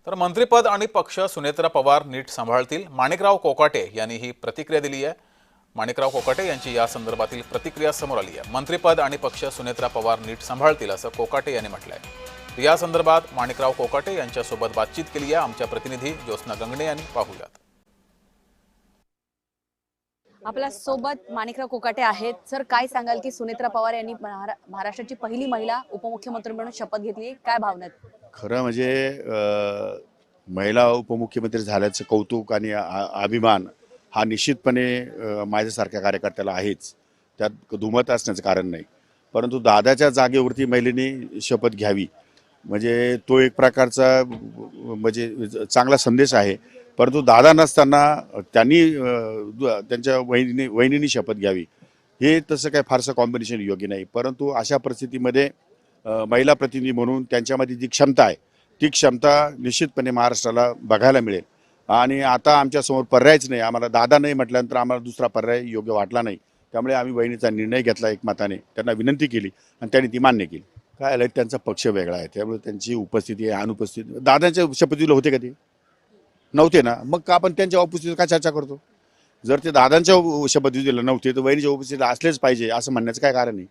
तर मंत्रिपद आणि पक्ष सुनेत्रा पवार नीट सांभाळतील, माणिकराव कोकाटे यांनी ही प्रतिक्रिया दिली आहे। माणिकराव कोकाटे यांची या संदर्भातील प्रतिक्रिया समोर आली आहे। मंत्रिपद आणि पक्ष सुनेत्रा पवार नीट सांभाळतील असं कोकाटे यांनी म्हटलं आहे। या संदर्भात माणिकराव कोकाटे यांच्यासोबत बातचीत केली आहे आमच्या प्रतिनिधी ज्योत्स्ना गंगणे यांनी। पाहूयात। आपल्या सोबत माणिकराव कोकाटे आहेत। सर, काय सांगाल की सुनेत्रा पवार यांनी महाराष्ट्राची पहिली महिला उपमुख्यमंत्री म्हणून शपथ घेतली, काय भावना आहेत? खरं म्हणजे महिला उपमुख्यमंत्री झाल्याचं कौतुक आणि अभिमान हा निश्चितपणे माझ्यासारख्या कार्यकर्त्याला आहेच, त्यात दुमत असण्याचं कारण नाही। परंतु दादाच्या जागेवरती महिलेने शपथ घ्यावी म्हणजे तो एक प्रकारचा म्हणजे चांगला संदेश आहे। परंतु दादा नसताना त्यांनी त्यांच्या वहिनीने शपथ घ्यावी हे तसं काय फारसं कॉम्बिनेशन योग्य नाही। परंतु अशा परिस्थितीमध्ये महिला प्रतिनिधी म्हणून त्यांच्यामध्ये जी क्षमता आहे ती क्षमता निश्चितपणे महाराष्ट्राला बघायला मिळेल। आणि आता आमच्यासमोर पर्यायच नाही, आम्हाला दादा नाही म्हटल्यानंतर आम्हाला दुसरा पर्याय योग्य वाटला नाही। त्यामुळे आम्ही वहिनीचा निर्णय घेतला, एकमताने त्यांना विनंती केली आणि त्यांनी ती मान्य केली। काय आलं, त्यांचा पक्ष वेगळा आहे, त्यामुळे त्यांची उपस्थिती आहे अनुपस्थिती दादांच्या शपथीला होते का ते नव्हते ना, मग का आपण त्यांच्या उपस्थितीत का चर्चा करतो? जर ते दादांच्या शपथविधीला नव्हते तर वहिनीच्या उपस्थितीला असलेच पाहिजे असं म्हणण्याचं काय कारण नाही।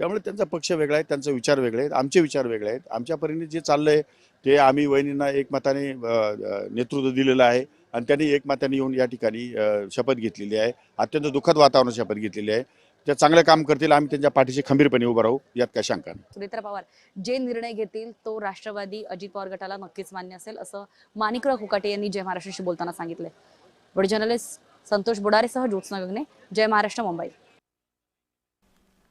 त्यामुळे त्यांचा पक्ष वेगळा आहे, त्यांचे विचार वेगळे आहेत, आमचे विचार वेगळे आहेत। आमच्या परीने जे चाललंय ते आम्ही वहिनींना एकमताने नेतृत्व दिलेलं आहे आणि त्यांनी एकमताने येऊन या ठिकाणी शपथ घेतलेली आहे। अत्यंत दुःखद वातावरणात शपथ घेतलेली आहे। त्या चांगलं काम करतील, आम्ही त्यांच्या पाठीशी खंबीरपणे उभं राहू, यात काय शंका नाही। सुनेत्रा पवार जे निर्णय घेतील तो राष्ट्रवादी अजित पवार गटाला नक्कीच मान्य असेल असं माणिकराव कोकाटे यांनी जय महाराष्ट्राशी बोलताना सांगितलंय। व्हिडिओ जर्नलिस्ट संतोष बुडारेसह ज्योत्स्ना गंगणे, जय महाराष्ट्र, मुंबई।